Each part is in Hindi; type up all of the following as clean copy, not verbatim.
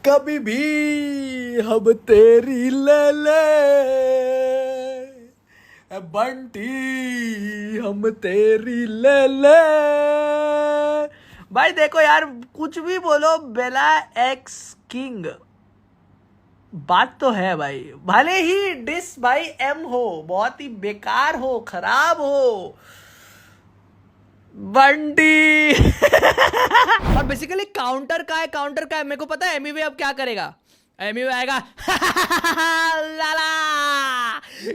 कभी भी हम तेरी ले ले बंटी, हम तेरी ले ले। भाई देखो यार, कुछ भी बोलो, बेला एक्स किंग बात तो है भाई। भले ही डिस भाई एम हो, बहुत ही बेकार हो, खराब हो, बंटी। और बेसिकली काउंटर का है, काउंटर का है। मेरे को पता है एमी वे अब क्या करेगा। एमी वे आएगा लाला,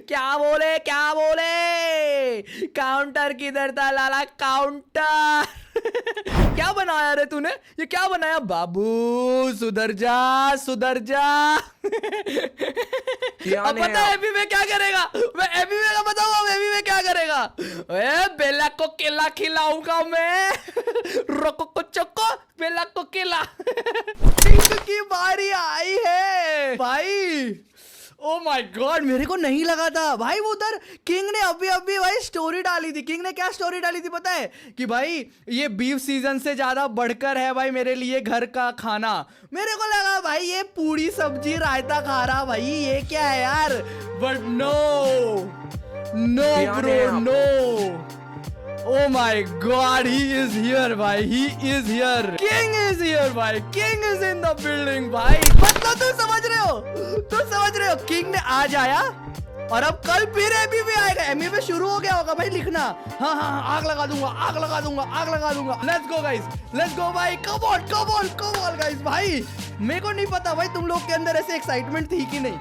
क्या बोले क्या बोले, काउंटर किधर था लाला, काउंटर। क्या बनाया रे तूने, ये क्या बनाया बाबू, सुधर जा सुधर जा। अब पता है एमी वे क्या करेगा, मैं एमी वे का बताऊँ एमी वे क्या करेगा। ए बेला को केला खिलाऊंगा मैं, रोको को चोको, बेला को केला। किंग की बारी आई है भाई। ओ माय गॉड, मेरे को नहीं लगा था भाई। वो उधर किंग ने अभी अभी भाई स्टोरी डाली थी। किंग ने क्या स्टोरी डाली थी पता है, कि भाई ये बीफ सीजन से ज्यादा बढ़कर है भाई मेरे लिए घर का खाना। मेरे को लगा भाई ये पूरी सब्जी रायता खा रहा भाई, ये क्या है यार। But no no bro no, oh my god, he is here भाई, he is here, king is here भाई, king is in the building भाई। मतलब तुम समझ रहे हो, तुम समझ रहे हो, किंग ने आज आया और अब कल फिर एमी भी आएगा। एमी भी शुरू हो गया होगा भाई लिखना। हाँ हाँ हाँ, आग लगा दूंगा आग लगा दूंगा आग लगा दूंगा। Let's go guys, let's go भाई, come on come on come on guys. भाई मेरे को नहीं पता भाई तुम लोग के अंदर ऐसे एक्साइटमेंट थी कि नहीं,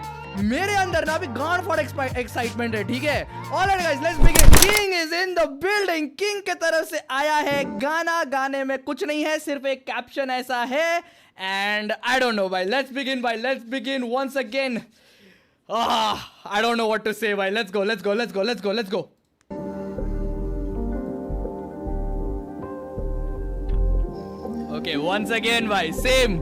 मेरे अंदर ना अभी गॉन फॉर एक्साइटमेंट है, ठीक है। Alright guys, let's begin. King is in the building. King के तरफ से आया है गाना, गाने में कुछ नहीं है, सिर्फ एक कैप्शन ऐसा है एंड आई डोंट नो भाई। लेट्स बिगिन भाई, let's begin once again. I don't know what to say भाई। Let's go let's go let's go let's go let's go. Okay once again भाई, same.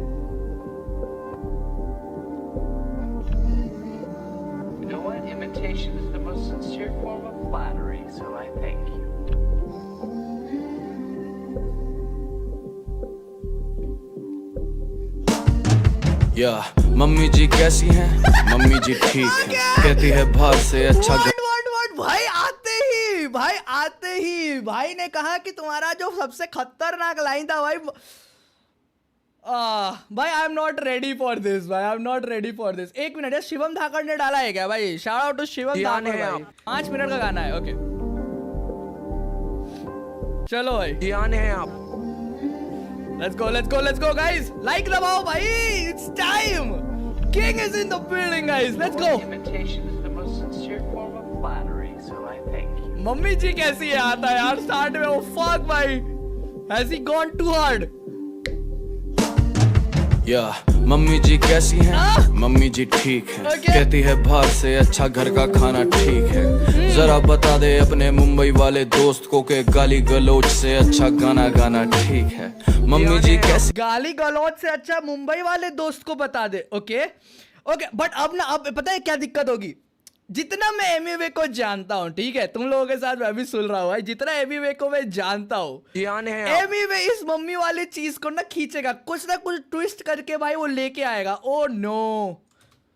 Imitation is the most sincere form of flattery, so I thank you. या मम्मी जी कैसी हैं? मम्मी जी ठीक हैं, कहती है बाहर से अच्छा भाई आते ही भाई ने कहा कि तुम्हारा जो सबसे खतरनाक लाइन था भाई। भाई I am not ready for this भाई, I am not ready for this. एक मिनट, है शिवम धाकड़ ने डाला है क्या भाई? Shout out to Shivam Dhakad भाई। 5 मिनट का गाना है, ओके चलो भाई। ध्यान है आप। Let's go let's go let's go guys, like दबाओ भाई, it's time. King is in the building guys, let's go. Imitation is the most sincere form of flattery, so I thank you. Mummy ji कैसी है आता है यार स्टार्ट में, वो फक भाई, has he gone too hard. या मम्मी जी कैसी हैं? मम्मी जी ठीक है, कहती है बाहर से अच्छा घर का खाना ठीक है। जरा बता दे अपने मुंबई वाले दोस्त को के गाली गलौज से अच्छा गाना गाना ठीक है। मम्मी जी कैसी, गाली गलौज से अच्छा मुंबई वाले दोस्त को बता दे। ओके ओके, बट अब ना, अब पता है क्या दिक्कत होगी। जितना मैं एमी वे को जानता हूँ, ठीक है, तुम लोगों के साथ मैं भी सुन रहा हूँ भाई, जितना एमी वे को मैं जानता हूँ, एमी वे इस मम्मी वाली चीज को ना खींचेगा, कुछ ना कुछ ट्विस्ट करके भाई वो लेके आएगा। Oh no,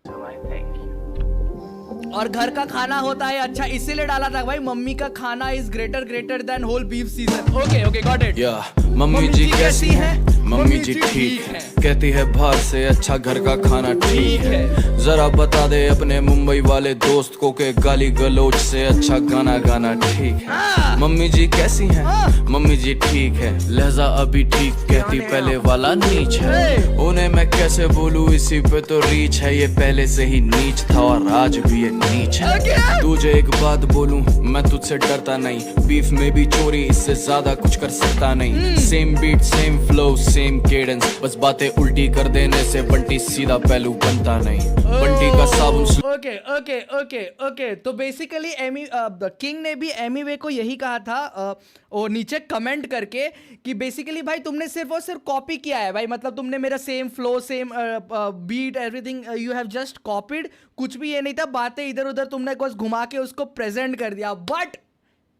So I thank you. और घर का खाना होता है अच्छा, इसीलिए डाला था भाई, मम्मी का खाना is greater than whole beef season. Okay okay got it. या मम्मी जी कैसी हैं? मम्मी जी ठीक है, कहती है बाहर से अच्छा घर का खाना ठीक है। जरा बता दे अपने मुंबई वाले दोस्त को के गाली गलौज से अच्छा गाना गाना ठीक है। मम्मी जी कैसी हैं? मम्मी जी ठीक है, लहजा अभी ठीक, कहती पहले वाला नीच है। उन्हें मैं कैसे बोलूं, इसी पे तो रीच है, ये पहले से ही नीच था और आज भी ये नीच है। तुझे एक बात बोलूं, मैं तुझसे डरता नहीं, बीफ में भी चोरी, इससे ज्यादा कुछ कर सकता नहीं। Same beat same flow same cadence, बस बातें उल्टी कर देने से बंटी सीधा पहलू बनता नहीं। बंटी का साबुन। ओके ओके ओके ओके, तो बेसिकली एमी किंग ने भी एमी वे को यही कहा था और नीचे कमेंट करके कि बेसिकली भाई तुमने सिर्फ और सिर्फ कॉपी किया है भाई, मतलब तुमने मेरा same flow same beat everything you have just copied, कुछ भी ये नहीं था, बातें इधर उधर तुमने कुछ घुमा के उसको प्रेजेंट कर दिया। बट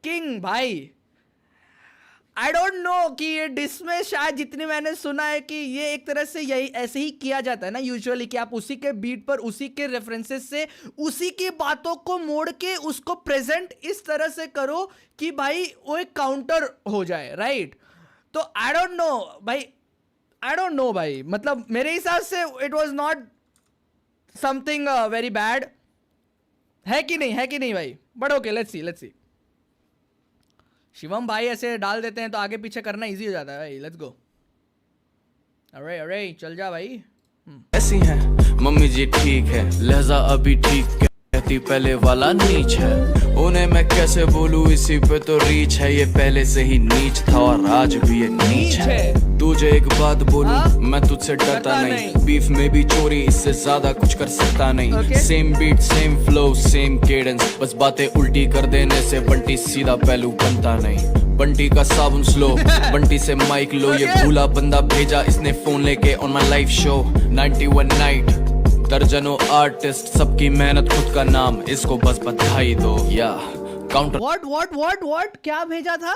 किंग भाई आई डोंट नो कि ये डिस में शायद जितनी मैंने सुना है कि ये एक तरह से यही ऐसे ही किया जाता है ना यूजुअली, कि आप उसी के बीट पर उसी के रेफरेंसेस से उसी की बातों को मोड़ के उसको प्रेजेंट इस तरह से करो कि भाई वो एक काउंटर हो जाए, राइट? तो आई डोंट नो भाई, आई डोंट नो भाई, मतलब मेरे हिसाब से it was not something very bad, है कि नहीं भाई? But okay, let's see. Shivam भाई ऐसे डाल देते हैं तो आगे पीछे करना इजी हो जाता है भाई। लेट्स गो। अरे चल जा भाई। ऐसी हैं मम्मी जी ठीक है, लहजा अभी ठीक कहती पहले वाला नीच है, उन्हें मैं कैसे बोलूं इसी पे तो रीच है, ये पहले से ही नीच था और आज भी ये नीच है। तुझे एक बात बोलूं, मैं तुझसे डरता नहीं, बीफ में भी चोरी इससे ज्यादा कुछ कर सकता नहीं। Same beat same flow same cadence, बस बातें उल्टी कर देने से बंटी सीधा पहलू बनता नहीं। बंटी का साबुन स्लो, बंटी से माइक लो, ये भूला बंदा भेजा इसने फोन लेके on my live show 91 night, दर्जनों आर्टिस्ट सबकी मेहनत खुद का नाम, इसको बस बधाई दो या काउंटर। व्हाट क्या भेजा था?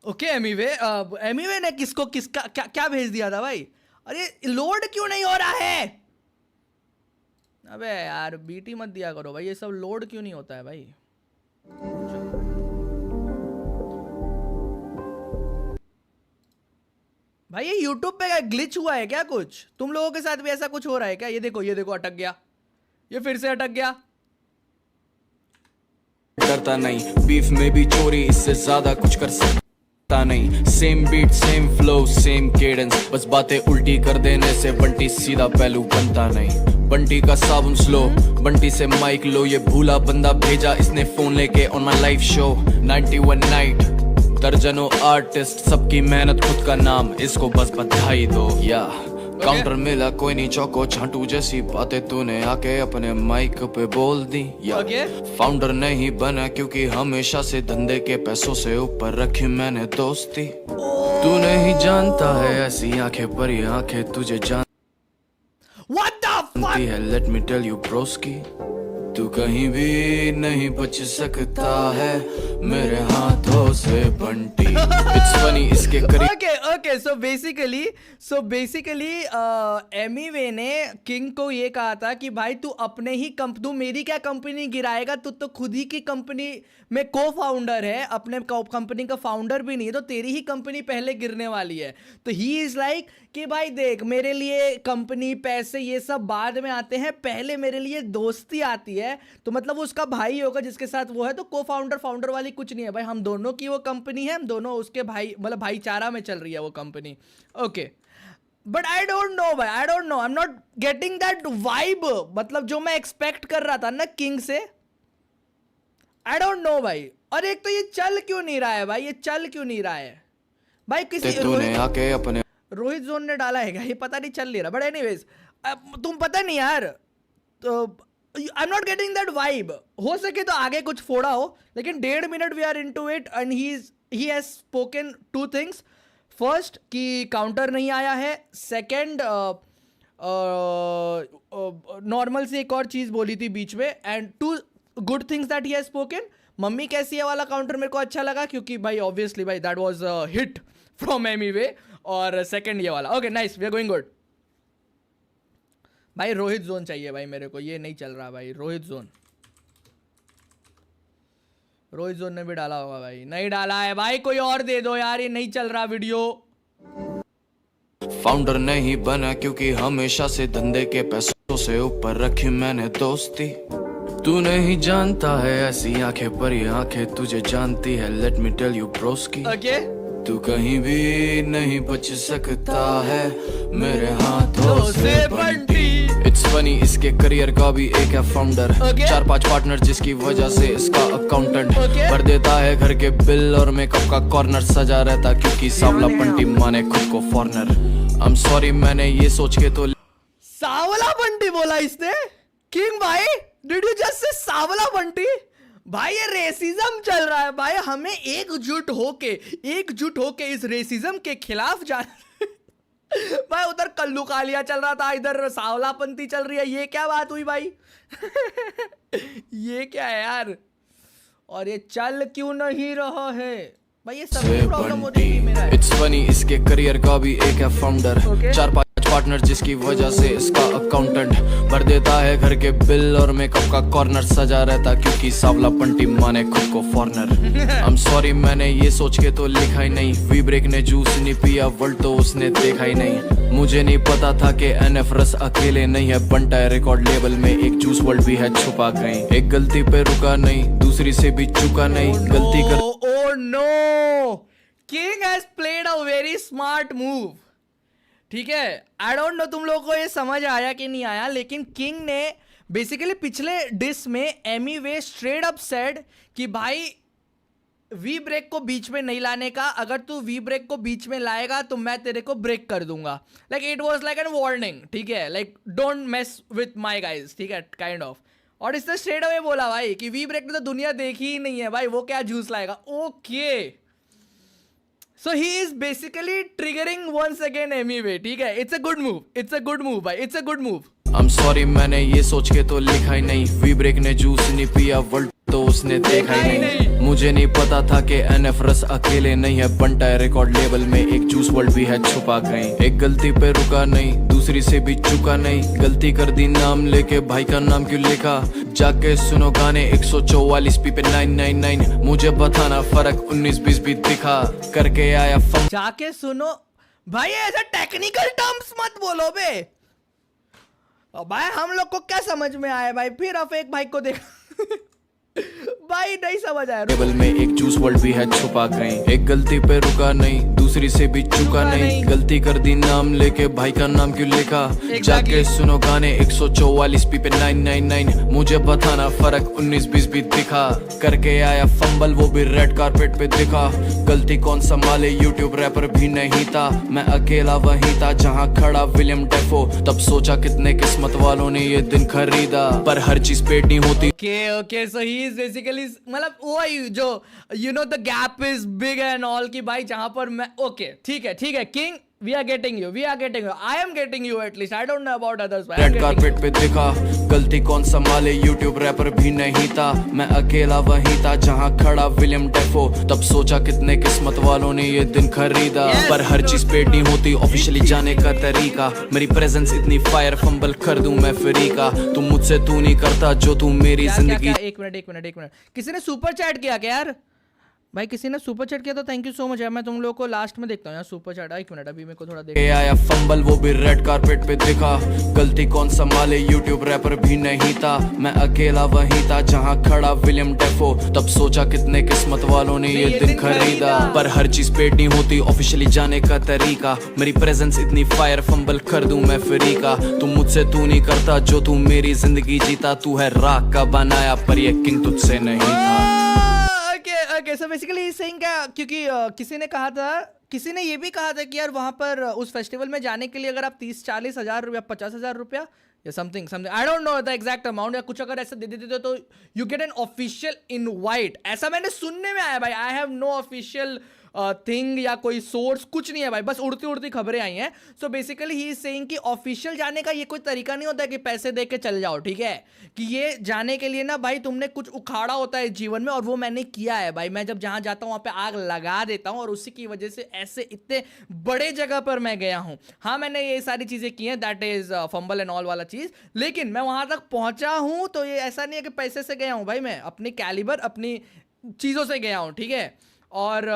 ओके एमीवे ने किसका क्या भेज दिया था भाई? अरे लोड क्यों नहीं हो रहा है? अबे यार बीटी मत दिया करो भाई, ये सब लोड क्यों नहीं होता है भाई? भाई ये YouTube पे क्या ग्लिच हुआ है क्या? कुछ तुम लोगों के साथ भी ऐसा कुछ हो रहा है क्या? ये देखो अटक गया, ये फिर से अटक गया। डरता नहीं, बीफ में भी चोरी इससे ज्यादा कुछ कर सकता नहीं। Same beat same flow same cadence, बस बातें उल्टी कर देने से बंटी सीधा पहलू बनता नहीं। बंटी का साबुन स्लो, बंटी से माइक लो, ये भूला बंदा भेजा इसने फोन लेके on my live show 91 night, दर्जनों आर्टिस्ट सबकी मेहनत खुद का नाम, इसको बस बधाई दो या काउंटर मिला कोई नहीं चौको छांटू जैसी बातें तूने आके अपने माइक पे बोल दी या फाउंडर नहीं बना क्योंकि हमेशा से धंधे के पैसों से ऊपर रखी मैंने दोस्ती। तू नहीं जानता है ऐसी आंखें पर ये आंखें तुझे जानती है। लेट मी टेल यू ब्रोस्की, तू कहीं भी नहीं बच सकता है मेरे हाथों से बंटी। इट्स फनी इसके करीब। ओके सो बेसिकली एमीवे ने किंग को ये कहा था कि भाई तू अपने ही तू मेरी क्या कंपनी गिराएगा, तू तो खुद ही की कंपनी में को फाउंडर है, अपने कंपनी का फाउंडर भी नहीं है, तो तेरी ही कंपनी पहले गिरने वाली है। तो ही इज लाइक कि भाई देख मेरे लिए कंपनी पैसे ये सब बाद में आते हैं, पहले मेरे लिए दोस्ती आती है। तो मतलब वो उसका भाई होगा जिसके साथ वो है, तो को फाउंडर वाली कुछ नहीं है भाई, हम दोनों की वो कंपनी है, हम दोनों उसके भाई, मतलब भाईचारा में चल रही है वो company. Okay but I don't know भाई, I don't know, I am not getting that vibe, मतलब जो मैं एक्सपेक्ट कर रहा था ना किंग से। आई डोंट नो भाई। और एक तो ये चल क्यों नहीं रहा है भाई, ये चल क्यों नहीं रहा है भाई? किसी रोहित जोन ने डाला है क्या? ये पता नहीं, चल नहीं रहा। बट एनीवेज तुम पता नहीं यार, तो I am not getting that vibe. हो सके तो आगे कुछ फोड़ा हो, लेकिन 1.5 minute we are into it and he has spoken 2 things. First कि काउंटर नहीं आया है, सेकंड नॉर्मल से एक और चीज बोली थी बीच में, and 2 good things that he has spoken. Mummy कैसी है वाला काउंटर मेरे को अच्छा लगा क्योंकि भाई ऑब्वियसली भाई that was hit from Emiway, और सेकंड ये वाला। Okay nice, we are going good. भाई रोहित जोन चाहिए भाई मेरे को, ये नहीं चल रहा भाई। रोहित जोन ने भी डाला होगा भाई, नहीं डाला है भाई, कोई और दे दो यार, ये नहीं चल रहा वीडियो। फाउंडर नहीं बना क्योंकि हमेशा से धंधे के पैसों से ऊपर रखी मैंने दोस्ती। तू नहीं जानता है ऐसी आंखें पर ये आंखें तुझे जानती है। लेट मी टेल यू ब्रोस्की, तू कहीं भी नहीं बच सकता है मेरे हाथों से बंटी। इट्स फनी इसके करियर का भी एक है फाउंडर, 4-5 पार्टनर जिसकी वजह से इसका अकाउंटेंट भर देता है घर के बिल और मेकअप का कॉर्नर सजा रहता क्योंकि सावला बंटी माने खुद को फॉरनर। आई एम सॉरी मैंने ये सोच के तो सावला बंटी बोला इसने। किंग भाई डिड यू जस्ट से सावला बंटी? भाई ये रेसिज्म चल रहा है भाई, हमें एकजुट होके इस रेसिज्म के खिलाफ जाना। भाई उधर कल्लू कालिया चल रहा था, इधर सावलापंथी चल रही है, ये क्या बात हुई भाई? ये क्या है यार? और ये चल क्यों नहीं रहा है भाई, ये सब से प्रॉब्लम हो बंटी। रही है मेरा। It's funny, इसके करियर का भी एक है फाउंडर, Okay. 4-5 पार्टनर जिसकी वजह से इसका अकाउंटेंट भर देता है घर के बिल और मेकअप का कॉर्नर सजा रहता क्योंकि सावला बंटी माने खुद को फॉरनर। I'm sorry, मैंने ये सोच के तो लिखा ही नहीं, वी ब्रेक ने जूस नहीं पिया वर्ल्ड तो उसने देखा ही नहीं। मुझे नहीं पता था कि NF रस अकेले नहीं है, बंटा है रिकॉर्ड लेवल में एक जूस वर्ल्ड भी है छुपा कहीं। एक गलती पे रुका नहीं, दूसरी से भी चुका नहीं, गलती कर Oh no! King has played a very smart move. ठीक है, आई डोंट नो तुम लोगों को ये समझ आया कि नहीं आया, लेकिन किंग ने बेसिकली पिछले डिस में एमी वे स्ट्रेट अप सेड कि भाई वी ब्रेक को बीच में नहीं लाने का, अगर तू वी ब्रेक को बीच में लाएगा तो मैं तेरे को ब्रेक कर दूंगा। Like it was like an warning, ठीक है, like don't mess with my guys, ठीक है, काइंड ऑफ। और इसने स्ट्रेट अवे बोला भाई कि वी ब्रेक ने तो दुनिया देखी ही नहीं है भाई, वो क्या जूस लाएगा। Okay, so he is basically triggering once again anyway, ठीक है, it's a good move, it's a good move भाई, it's a good move। I'm sorry, मैंने ये सोच के तो लिखा ही नहीं, वी ब्रेक ने जूस नहीं पिया वर्ल्ड तो उसने देखा ही नहीं। मुझे नहीं पता था कि NF रस अकेले नहीं है, बंटा है रिकॉर्ड लेवल में एक जूस वर्ल्ड भी है छुपा कहीं। एक गलती पे रुका नहीं, दूसरी से भी चुका नहीं, गलती कर दी नाम लेके भाई का नाम क्यों लिखा। जाके सुनो गाने 144 पी पे 999, मुझे बताना फर्क 19-20 भी दिखा करके आया फम। जाके सुनो भाई, ऐसा टेक्निकल टर्म्स मत बोलो बे भाई, हम लोग को क्या समझ में आया भाई, फिर अब एक भाई को देखा भाई नहीं समझ आया। टेबल में एक जूस वर्ल्ड भी है छुपा कहीं। एक गलती पे रुका नहीं, दूसरी से भी चुका नहीं, गलती कर दी नाम लेके भाई का नाम क्यों लिखा। जाके सुनो गाने 144 पी पे 999, मुझे बताना फर्क 19-20 भी दिखा करके आया फंबल, वो भी रेड कारपेट पे दिखा। गलती कौन संभाले, यूट्यूब रैपर भी नहीं था, मैं अकेला वहीं था जहाँ खड़ा विलियम डेफो। तब सोचा कितने किस्मत वालों ने ये दिन खरीदा, पर हर चीज पेट नहीं होती। Okay so he is basically मतलब वो जो you know the gap is big and all की भाई, जहां पर मैं ओके ठीक है king, we are getting you, I am getting you at least, I don't know about others, red carpet पे दिखा। गलती कौन संभाले, यूट्यूब रैपर भी नहीं था, मैं अकेला वहीं था जहाँ खड़ा विलियम डेफो। तब सोचा कितने किस्मत वालों ने ये दिन खरीदा, पर हर चीज पेड नहीं होती, ऑफिशियली जाने का तरीका। मेरी प्रेजेंस इतनी फायर, फंबल कर दूं मैं फ्री का, तुम मुझसे तू नहीं करता जो तू मेरी जिंदगी। एक मिनट, किसी ने सुपर चैट किया क्या यार भाई, किसी ने सुपर चैट किया तो थैंक यू सो मच यार, मैं तुम लोगों को लास्ट में देखता हूँ यार सुपर चैट। एक मिनट अभी मेरे को थोड़ा देख आया फंबल, वो भी रेड कारपेट पे दिखा। गलती कौन संभाले, यूट्यूब रैपर भी नहीं था, मैं अकेला वहीं था जहाँ खड़ा विलियम डेफो। तब सोचा कितने किस्मत वालों ने ये दिन खरीदा, पर हर चीज पेड नहीं होती, ऑफिशियली जाने का तरीका। मेरी प्रेजेंस इतनी फायर, फंबल कर दूं मैं फ्री का, तुम मुझसे तू नहीं करता जो तू मेरी जिंदगी जीता। तू है राख का बनाया पर ये किंग तुझसे नहीं था। ओके सो बेसिकली सेइंग क्या, क्योंकि किसी ने कहा था, किसी ने ये भी कहा था कि यार वहां पर उस फेस्टिवल में जाने के लिए अगर आप 30-40 हज़ार रुपया 50 हज़ार रुपया या something I don't know the exact amount या कुछ अगर ऐसा दे देते तो you get an official invite, ऐसा मैंने सुनने में आया भाई। I have no official thing या कोई सोर्स कुछ नहीं है भाई, बस उड़ती उड़ती खबरें आई हैं। So basically he is saying कि ऑफिशियल जाने का ये कोई तरीका नहीं होता है कि पैसे दे के चल जाओ, ठीक है, कि ये जाने के लिए ना भाई तुमने कुछ उखाड़ा होता है जीवन में, और वो मैंने किया है भाई। मैं जब जहां जाता हूं वहां पे आग लगा देता हूं, और उसी की वजह से ऐसे इतने बड़े जगह पर मैं गया हूं। हाँ मैंने ये सारी चीजें की हैं, that is fumble and all वाला चीज, लेकिन मैं वहां तक पहुंचा हूं तो ये ऐसा नहीं है कि पैसे से गया हूं भाई, मैं अपनी कैलिबर अपनी चीजों से गया हूं, ठीक है। और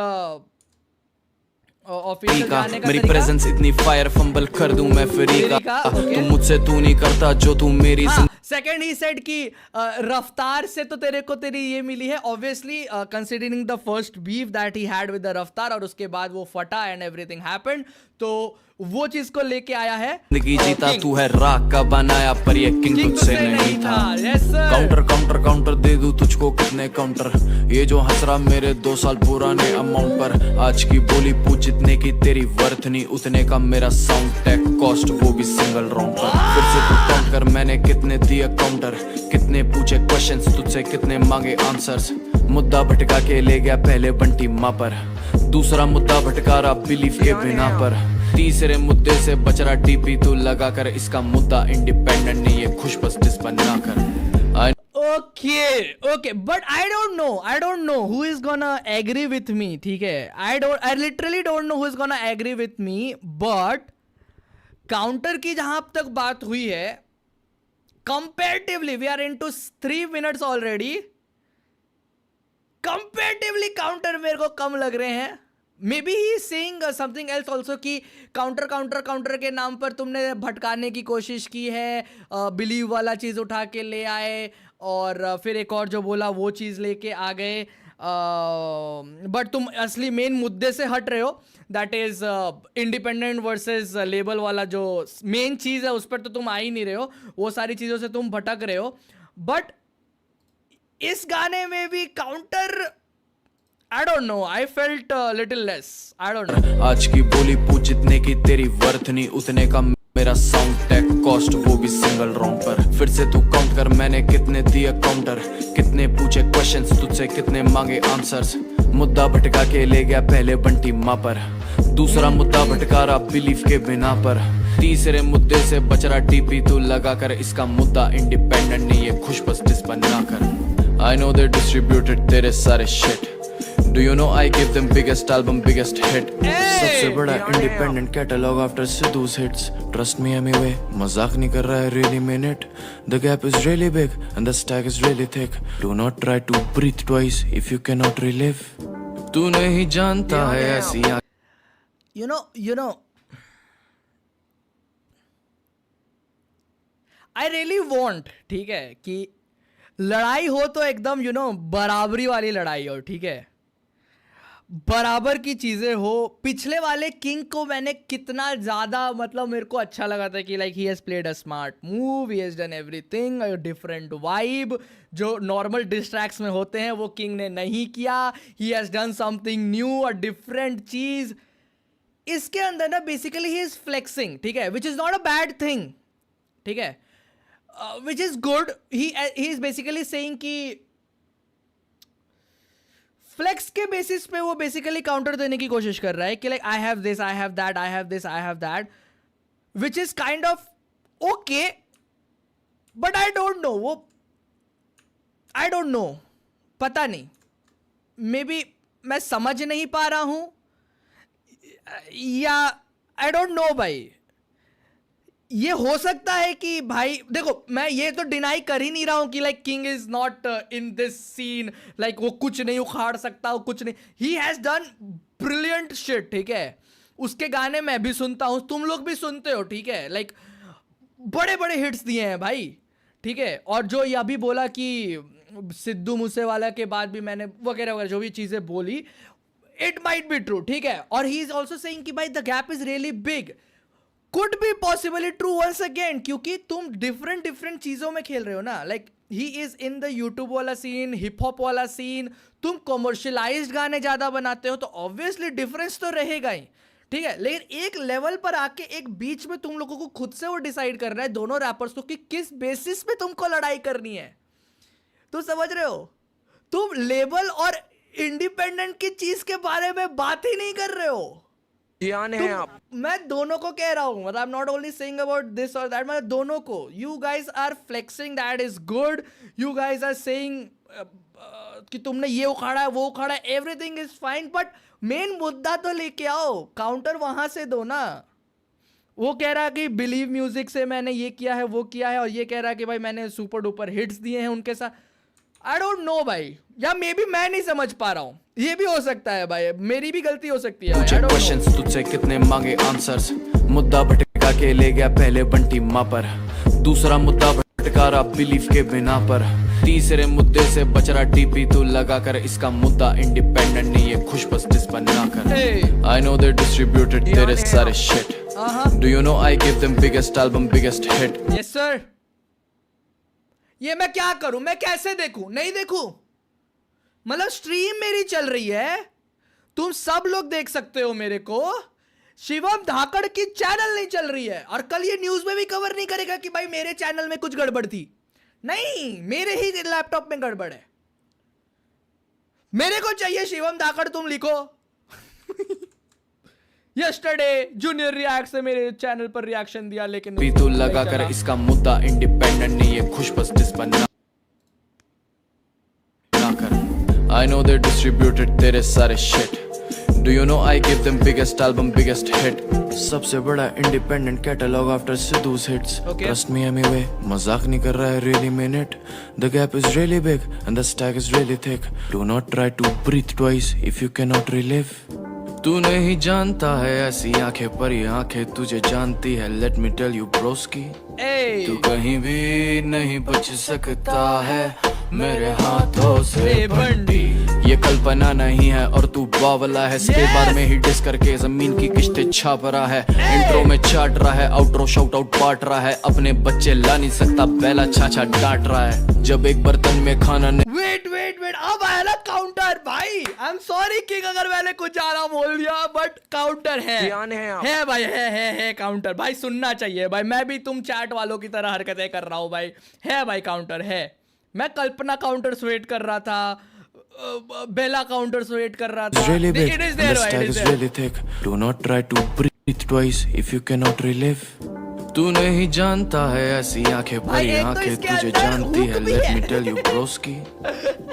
मेरी प्रेजेंस इतनी फायर, फंबल कर दूं मैं फ्री का, तुम मुझसे तू नहीं करता जो तू मेरी। सेकंड ही सेड कि रफ्तार से तो तेरे को तेरी ये मिली है, obviously considering the first beef that he had with the रफ्तार, और उसके बाद वो फटा एंड एवरीथिंग हैपेंड, तो वो चीज को लेके आया है। जिंदगी जीता तू है राख का बनाया पर ये किंग तुझसे नहीं था। काउंटर दे दूं तुझको कितने काउंटर, ये जो हंस रहा मेरे 2 साल पुराने अमाउंट पर। आज की बोली पूछ जितने की तेरी वर्थ नहीं उतने का मेरा साउंड टैग कॉस्ट, वो भी सिंगल राउंड पर। फिर से तू काउंट कर मैंने कितने दिए काउंटर, कितने पूछे क्वेश्चंस तुझसे कितने मांगे आंसर्स। मुद्दा भटका के ले गया पहले बंटी माँ पर, दूसरा मुद्दा भटका रहा बिलीफ के बिना पर, तीसरे मुद्दे से बच रहा डीपी तू लगा कर। इसका मुद्दा इंडिपेंडेंट नहीं है, खुश बस डिस बना कर। Okay but I don't know who is gonna agree with me, ठीक है. I literally don't know who is gonna agree with me, but counter की जहां तक बात हुई है, comparatively we are into 3 minutes already. Comparatively counter मेरे को कम लग रहे हैं. Maybe he saying something else also कि काउंटर के नाम पर तुमने भटकाने की कोशिश की है, बिलीव वाला चीज उठा के ले आए और फिर एक और जो बोला वो चीज लेके आ गए. बट तुम असली मेन मुद्दे से हट रहे हो, that is independent versus label वाला जो मेन चीज है उस पर तो तुम आ ही नहीं रहे हो. वो सारी चीजों से तुम भटक रहे हो. बट इस गाने में भी counter, I don't know, I felt little less. I don't no. आज की बोली पूछ जितने की तेरी वर्थ नहीं उतने का मेरा साउंड टैग कॉस्ट, वो भी सिंगल रॉन्ग पर. फिर से तू काउंट कर मैंने कितने दिए काउंटर, कितने पूछे क्वेश्चंस तुझसे, कितने मांगे आंसर्स. मुद्दा भटका के ले गया पहले बंटी माँ पर, दूसरा मुद्दा भटका रहा बिलीफ के बिना पर, तीसरे मुद्दे से बच रहा टीपी तू लगा कर. इसका मुद्दा इंडिपेंडेंट नहीं है, खुश बस डिस बना कर. I know they distributed तेरे सारे shit. Do you know I give them biggest album, biggest hit. सबसे बड़ा independent catalog after Sidhu's hits. Trust me anyway, मजाक नहीं कर रहा है, really mean it. The gap is really big and the stack is really thick. Do not try to breathe twice if you cannot relive. तू नहीं जानता है ऐसी You know, I really want, ठीक है, कि लड़ाई हो तो एकदम बराबरी वाली लड़ाई हो, ठीक है, बराबर की चीजें हो. पिछले वाले किंग को मैंने कितना ज्यादा मतलब मेरे को अच्छा लगा था कि like he has played a smart move, he has done everything, a different vibe. जो नॉर्मल डिस ट्रैक्स में होते हैं वो किंग ने नहीं किया. ही has done something new, a different चीज. इसके अंदर ना बेसिकली ही इज फ्लेक्सिंग, ठीक है, which is not a bad thing, ठीक है, which is good. He is basically saying कि फ्लेक्स के बेसिस पे वो बेसिकली काउंटर देने की कोशिश कर रहा है कि like I have this, I have that, I have this, I have that, which is kind of okay. But I don't no, वो आई डोंट नो, पता नहीं, मे बी मैं समझ नहीं पा रहा हूं या आई डोंट नो. भाई ये हो सकता है कि भाई देखो, मैं ये तो डिनाई कर ही नहीं रहा हूं कि like king is not in this scene, like वो कुछ नहीं उखाड़ सकता, वो कुछ नहीं. He has done brilliant shit, ठीक है. उसके गाने मैं भी सुनता हूं, तुम लोग भी सुनते हो, ठीक है, लाइक बड़े बड़े हिट्स दिए हैं भाई, ठीक है. और जो ये अभी बोला कि सिद्धू मूसेवाला के बाद भी मैंने वगैरह वगैरह जो भी चीजें बोली, इट माइट बी ट्रू, ठीक है. और ही इज ऑल्सो सेइंग कि भाई the gap is really big. Could be possibly true once again, क्योंकि तुम डिफरेंट चीजों में खेल रहे हो ना. Like he is in the YouTube वाला सीन, हिप हॉप वाला सीन, तुम कमर्शियलाइज्ड गाने ज्यादा बनाते हो तो ऑब्वियसली डिफरेंस तो रहेगा ही, ठीक है. लेकिन एक लेवल पर आके एक बीच में तुम लोगों को खुद से वो डिसाइड करना है दोनों रैपर्स को कि किस बेसिस पे तुमको लड़ाई करनी है. तुम समझ रहे हो, तुम लेबल और इंडिपेंडेंट की चीज के बारे में बात ही नहीं कर रहे हो. है आप. मैं दोनों को कह रहा हूं, मतलब I am not only saying about this और दैट, मैं दोनों को. You guys are flexing, that is good. You guys are saying कि तुमने ये उखाड़ा है, वो उखाड़ा है, everything is fine, but main मुद्दा तो लेके आओ. काउंटर वहां से दो ना. वो कह रहा है कि बिलीव म्यूजिक से मैंने ये किया है, वो किया है, और ये कह रहा है कि भाई मैंने सुपर डुपर हिट्स दिए हैं उनके साथ. आई डोंट नो भाई, या मे बी मैं नहीं समझ पा रहा हूं, ये भी हो सकता है भाई, मेरी भी गलती हो सकती है. पूछे क्वेश्चंस तुझसे, कितने मांगे आंसर्स. मुद्दा भटका के ले गया पहले बंटी माँ पर, दूसरा मुद्दा भटका रहा बिलीफ के बिना पर, तीसरे मुद्दे से बच रहा टीपी तू लगा कर. इसका मुद्दा इंडिपेंडेंट नहीं है, खुश बस डिस बना कर. आई नो दे डिस्ट्रीब्यूटेड तेरे सारे shit. Do you know I give them biggest album, biggest hit. Yes sir. ये मैं क्या करूं, मैं कैसे देखूं, नहीं देखूं, मतलब स्ट्रीम मेरी चल रही है, तुम सब लोग देख सकते हो मेरे को. शिवम धाकड़ की चैनल नहीं चल रही है, और कल ये न्यूज में भी कवर नहीं करेगा कि भाई मेरे चैनल में कुछ गड़बड़ थी. नहीं, मेरे ही लैपटॉप में गड़बड़ है. मेरे को चाहिए शिवम धाकड़ तुम लिखो. यस्टरडे जूनियर रिएक्ट से मेरे चैनल पर रिएक्शन दिया, लेकिन भी तू लगा कर. इसका मुद्दा इंडिपेंडेंट नहीं है, खुश बस डिस बना. I know they distributed तेरे सारे shit. Do you know I give them biggest album, biggest hit. सबसे बड़ा independent catalog after Sidhu's hits. Okay. Trust me anyway, मजाक नहीं कर रहा है, really mean it. The gap is really big and the stack is really thick. Do not try to breathe twice if you cannot relive. तू नहीं जानता है ऐसी आंखें पर ये आंखें तुझे जानती है. Let me tell you broski. Hey. तू कहीं भी नहीं बच सकता है मेरे हाथों से बंटी. ये कल्पना नहीं है और तू बावला है. स्पेस बार में ही डिस करके जमीन की किस्तें छाप रहा है. इंट्रो में चाट रहा है, आउट्रो शाउट आउट बांट रहा है. अपने बच्चे ला नहीं सकता, बेला छाछा डांट रहा है. जब एक बर्तन में खाना नहीं. वेट वेट वेट, अब आया ना काउंटर भाई. आई एम सॉरी किंग अगर मैंने कुछ ज्यादा बोल दिया, बट काउंटर है भाई, है काउंटर भाई. सुनना चाहिए भाई, मैं भी तुम चैट वालों की तरह हरकतें कर रहा हूँ भाई. है भाई काउंटर है. मैं कल्पना काउंटर वेट कर रहा था, बेला काउंटर्स वेट कर रहा था. Really big It is and there, the right? stack It is is there. really thick. Do not try to breathe twice if you cannot relive. तू नहीं जानता है ऐसी आंखें भाई, भरी एक तो आंखें इसके तुझे अंदर जानती हुक है. भी Let है. me tell you broski.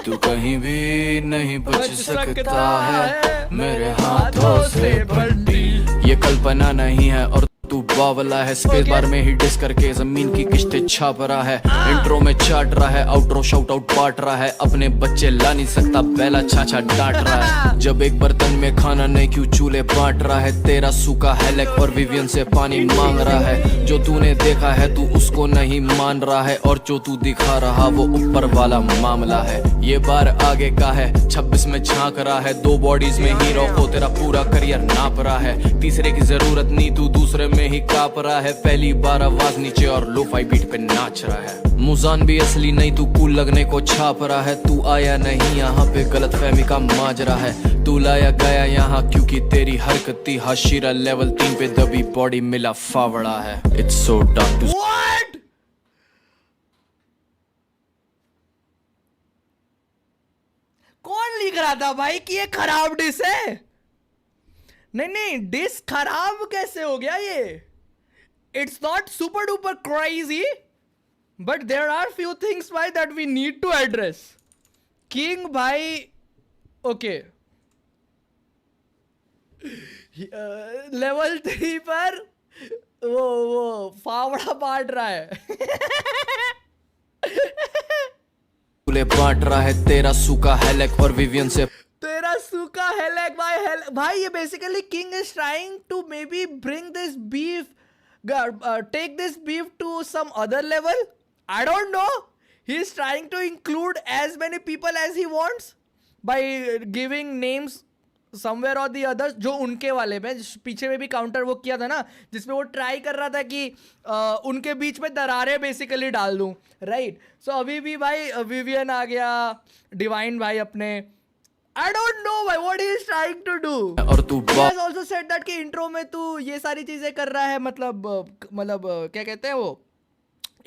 तू कहीं भी नहीं बच सकता है मेरे हाथों से बंटी. ये कल्पना नहीं है और तू बावला है. स्पेस बार में ही डिस करके जमीन की किस्तें छाप रहा है. इंट्रो में चाट रहा है, आउट्रो शाउट आउट बांट रहा है. अपने बच्चे ला नहीं सकता, बेला छाछा डांट रहा है. जब एक बर्तन में खाना नहीं क्यों चूल्हे बांट रहा है. तेरा सूखा हेलेक और विवियन से पानी मांग रहा है. जो तूने देखा है तू उसको नहीं मान रहा है और जो तू दिखा रहा वो ऊपर वाला मामला है. ये बार आगे का है, 26 में झांक रहा है. 2 बॉडीज में हीरो को तेरा पूरा करियर नाप रहा है. तीसरे की जरूरत नहीं, तू दूसरे में ही काप रहा है. पहली बार आवाज नीचे और लोफाई बीट पे नाच रहा है. मुजान भी असली नहीं, तू कूल लगने को छाप रहा है. तू आया नहीं यहाँ पे गलत फहमी का माजरा है. तू लाया गया यहाँ क्योंकि तेरी हरकत थी हाशिरा. लेवल 3 पे दबी बॉडी मिला फावड़ा है. It's so dark to What? कौन लिख रहा था भाई कि ये खराब डिश है? नहीं, डिश खराब कैसे हो गया ये? It's not super duper crazy, but there are few things भाई that we need to address. King भाई ओके, लेवल 3 पर वो फावड़ा बांट रहा है. चूल्हे बांट रहा है. तेरा सूखा हेलेक और विवियन से तेरा सूखा हेलेक भाई ये basically king is trying to maybe bring this beef, take this beef to some other level. I don't know. He is trying to include as many people as he wants by giving names somewhere और दी अदर्स. जो उनके वाले में पीछे में भी काउंटर वो किया था ना, जिसमें वो ट्राई कर रहा था कि उनके बीच में दरारें बेसिकली डाल दूं, राइट. सो अभी भी भाई विवियन आ गया, डिवाइन भाई अपने. I don't know भाई what he is trying to do. और तू He has also said that कि इंट्रो में तू ये सारी चीजें कर रहा है, मतलब क्या कहते हैं वो,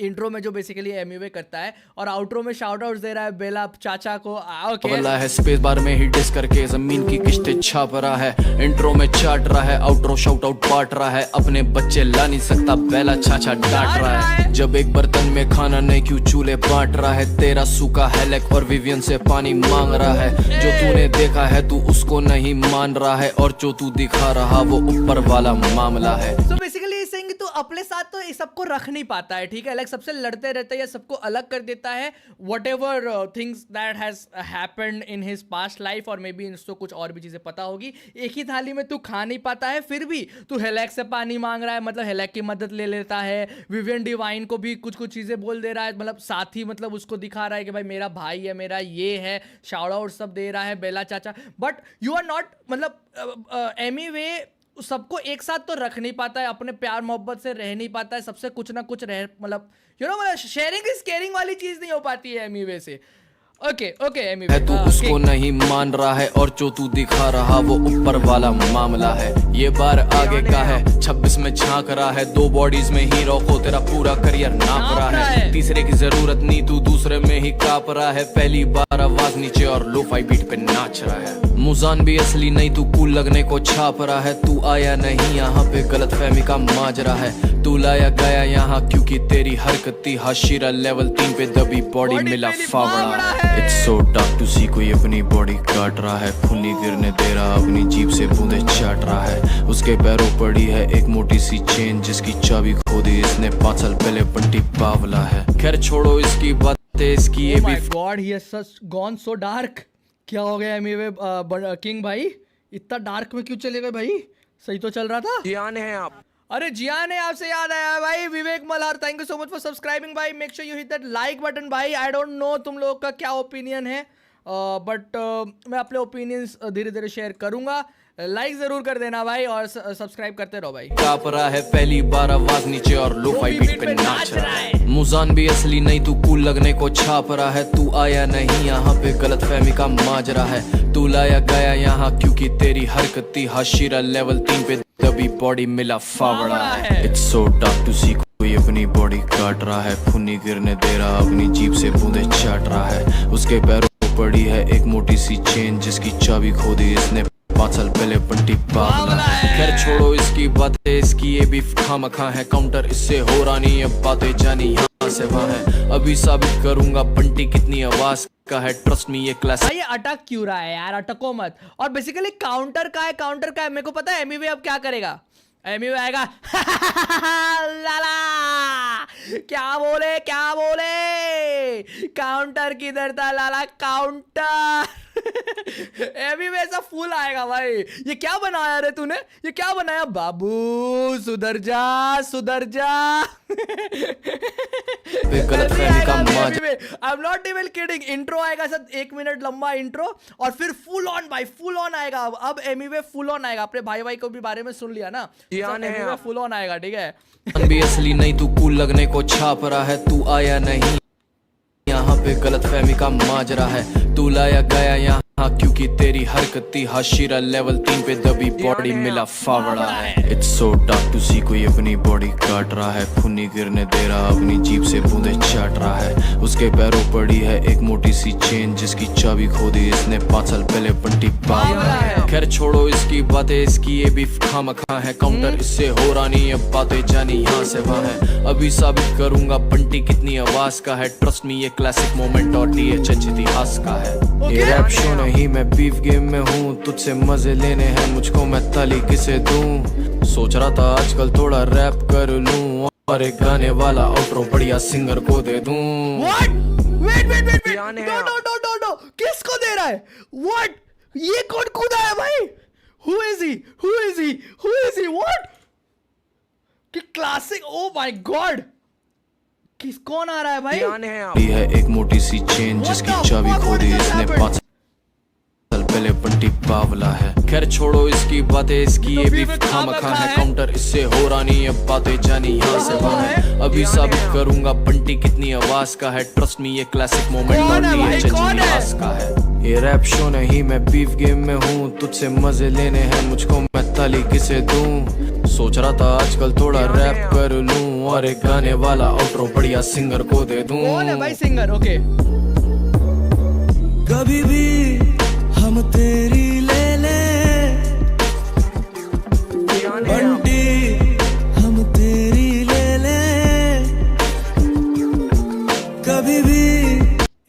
इंट्रो में जो बेसिकली एमयूवे करता है और आउट्रो में शाउट आउट दे रहा है बेला चाचा को. ओके है. स्पेस बार में ही डिस करके जमीन की किस्तें छाप रहा है. इंट्रो में चाट रहा है, आउट्रो शाउट आउट बांट रहा है. अपने बच्चे ला नहीं सकता, बेला छाछा डांट रहा है. जब एक बर्तन में खाना नहीं क्यों चूल्हे बांट रहा है. तेरा सूखा हेलेक और विवियन से पानी मांग रहा है. जो तूने देखा है तू उसको नहीं मान रहा है और जो तू दिखा रहा वो ऊपर वाला मामला है. So basically he's saying कि तू अपने साथ तो ये सबको रख नहीं पाता है, ठीक है. लाइक सबसे लड़ते रहता है या सबको अलग कर देता है. What ever things that has happened in his past life, और मे बी इसको कुछ और भी चीजें पता होगी. एक ही थाली में तू खा नहीं पाता है, फिर भी तू हेलेक से पानी मांग रहा है, मतलब हेलेक की मदद ले लेता है. विवियन डिवाइन को भी कुछ चीजें बोल दे रहा है, मतलब साथ ही मतलब उसको दिखा रहा है कि भाई मेरा भाई है, मेरा ये है, शाउट आउट सब दे रहा है बेला चाचा. बट यू आर नॉट, मतलब एनीवे सबको एक साथ तो रख नहीं पाता है, अपने प्यार मोहब्बत से रह नहीं पाता है, सबसे कुछ ना कुछ रह, मतलब मतलब शेयरिंग इज केयरिंग वाली चीज नहीं हो पाती है एमीवे से. ओके एमीवे तू उसको नहीं मान रहा है और जो तू दिखा रहा वो ऊपर वाला मामला है. ये बार आगे का है, 26 में झांक रहा है. 2 बॉडीज में हीरो को तेरा पूरा करियर नाप रहा है. तीसरे की जरूरत नहीं, तू दूसरे में ही काप रहा है. पहली बार आवाज नीचे और लोफाई बीट पे नाच रहा है. मुजान भी असली नहीं, तू कूल लगने को छाप रहा है. तू आया नहीं यहाँ पे गलत फहमी का माजरा है. तू लाया गया यहाँ क्योंकि तेरी हरकत थी हाशिरा. लेवल 3 पे दबी बॉडी मिला फावड़ा है. It's so dark to see कोई अपनी बॉडी काट रहा है, खूनी गिरने दे रहा, अपनी जीभ से बूंदे चाट रहा है। उसके पैरों पड़ी है एक मोटी सी चेन, जिसकी चाबी खो दी इसने 5 साल पहले, बंटी बावला है। खैर छोड़ो इसकी बातें, इसकी ये भी God he has gone so dark. क्या हो गया एमिवे किंग भाई, इतना डार्क में क्यों चले गए भाई? सही तो चल रहा था। जियान है आप। अरे जियान है, आपसे याद आया भाई, Vivek Malhar, thank you so much for subscribing भाई। Make sure you hit that like button भाई। आई डोंट नो तुम लोग का क्या ओपिनियन है, बट मैं अपने ओपिनियंस धीरे धीरे शेयर करूंगा। लाइक जरूर कर देना भाई और सब्सक्राइब करते रहो भाई। काँप रहा है पहली बार, आवाज नीचे और लो-फाई बीट पे नाच रहा है। मुजान भी असली नहीं, तू कूल लगने को छाप रहा है। तू आया नहीं यहाँ पे, गलत फहमी का माजरा है। तू लाया गया यहाँ क्योंकि तेरी हरकत थी हाशिरा, लेवल 3 पे दबी बॉडी मिला फावड़ा है। It's so dark to see कोई अपनी बॉडी काट रहा है, खूनी गिरने दे रहा, अपनी जीभ से बूंदे चाट रहा है। उसके पैरों पड़ी है एक मोटी सी चेन, जिसकी चाबी खो दी इसने 5 साल पहले, बंटी बावला है। खैर छोड़ो इसकी बातें, इसकी ये भी खामखा है। काउंटर इससे हो रहा नहीं, अब बातें जानी यहाँ से वहाँ है। अभी साबित करूंगा बंटी कितनी आवाज का है, ट्रस्ट मी ये क्लास। भाई ये अटक क्यों रहा है यार, अटको मत। और बेसिकली काउंटर का है, काउंटर का है। मेरे को पता है एमिवे अब क्या करेगा। एमिवे आएगा लाला, क्या बोले क्या बोले, काउंटर किधर था लाला, काउंटर। एमिवे ऐसा फूल आएगा भाई। ये क्या बनाया रे तूने, ये क्या बनाया बाबू, सुधर जा सुधर जा। I'm not even kidding। Intro आएगा सर, 1 मिनट लंबा इंट्रो, और फिर फुल ऑन भाई, फुल ऑन आएगा। अब एमिवे फुल ऑन आएगा। अपने भाई भाई को भी बारे में सुन लिया ना, एमिवे फुल ऑन आएगा, ठीक है। भी असली नहीं, तू कूल लगने को छाप रहा है। तू आया नहीं यहाँ पे, गलत फहमी का माजरा है। तू लाया गया यहाँ क्योंकि तेरी हरकत थी हाशिरा, लेवल 3 पे दबी बॉडी मिला फावड़ा है। It's so dark to see कोई अपनी बॉडी काट रहा है, खूनी गिरने दे रहा, अपनी जीभ से बूंदे चाट रहा है। उसके पैरों पड़ी है एक मोटी सी चेन, जिसकी चाबी खो दी इसने 5 साल पहले, बंटी बावला है। खैर छोड़ो इसकी बातें, इसकी ये भी खामखा है। काउंटर इससे हो रहा नहीं, अब बातें जानी यहाँ से वहाँ है। अभी साबित करूंगा बंटी कितनी आवाज का है, ट्रस्ट मी ये क्लासिक मोमेंट और THH इतिहास का है। ये रैप शो नहीं, मैं बीफ गेम में हूँ, तुझसे मजे लेने हैं मुझको, मैं ताली किसे दूं। सोच रहा था आजकल थोड़ा रैप कर लूं, और एक गाने वाला आउट्रो बढ़िया सिंगर को दे दूं। What? Wait, no, किसको दे रहा है? What? ये कौन कूदा है भाई? Who is he? What? कि क्लासिक, oh my God! कौन आ रहा है भाई? ये है एक मोटी सी चेन, जिसकी चाबी खो दी इसने 5 साल पहले, बंटी बावला है। खैर छोड़ो इसकी बातें, इसकी ये भी खामखा है। काउंटर इससे हो रहा नहीं, अब बातें जानी यहाँ से वहाँ है। अभी साबित करूंगा बंटी कितनी आवाज का है, ट्रस्ट मी ये क्लासिक मोमेंट और THH इतिहास का है। ये रैप शो नहीं, मैं बीफ गेम में हूँ, तुझसे मजे लेने हैं मुझको, मैं ताली किसे दूं। सोच रहा था आजकल थोड़ा रैप कर लूं, और एक गाने वाला आउट्रो बढ़िया सिंगर को दे दूं। कौन है भाई सिंगर? ओके। कभी भी हम तेरी ले ले बंटी, हम तेरी ले ले कभी भी।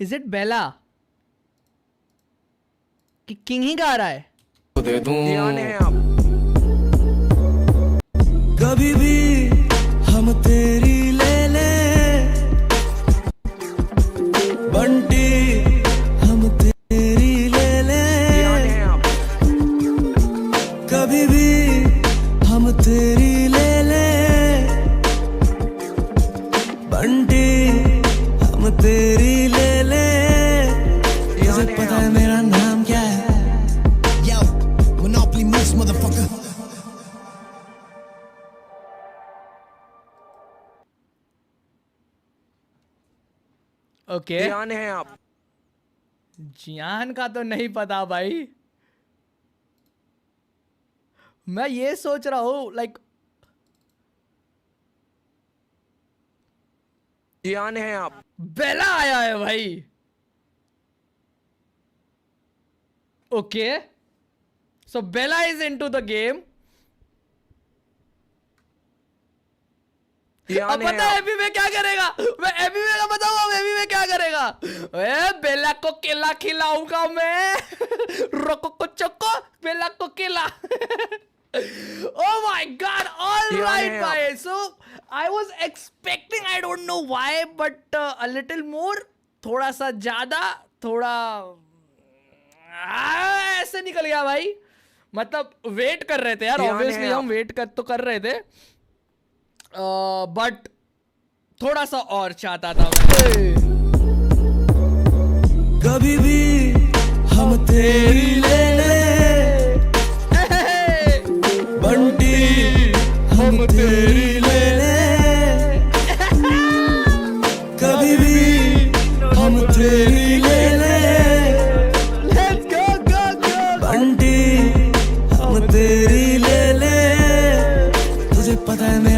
इज इट बेला कि किंग ही गा रहा है? दे दूं। कभी भी हम तेरी ले ले बंटी, हम तेरी ले ले कभी भी हम तेरी ले ले बंटी, हम तेरी ले ले। तुझे पता है मेरा नाम क्या है? Yo, Monopoly Moose, motherfucker. Okay. Jiyan है आप। जियान का तो नहीं पता भाई। मैं ये सोच रहा हूं लाइक जियान है आप। बेला आया है भाई। Okay, so Bella is into the game. यहाँ अब नहीं पता है आप। एबी में क्या करेगा? मैं एबी में का बताऊँ अब एबी में क्या करेगा? ए बेला को केला खिलाऊंगा मैं। रोको को चोको बेला को केला। Oh my God! All यहाँ right, नहीं आप। bhai. So I was expecting, I don't know why, but a little more. थोड़ा सा ज्यादा, थोड़ा ऐसे निकल गया भाई. मतलब वेट कर रहे थे यार, यहाँ ऑब्वियसली नहीं हम आप। वेट कर रहे थे, बट थोड़ा सा और चाहता था मैं. कभी भी हम तेरी ले ले बंटी, हम तेरी ले ले कभी भी हम तेरी ले ले Let's go, go, go. Bunty, हम तेरी ले ले तुझे पता है मेरा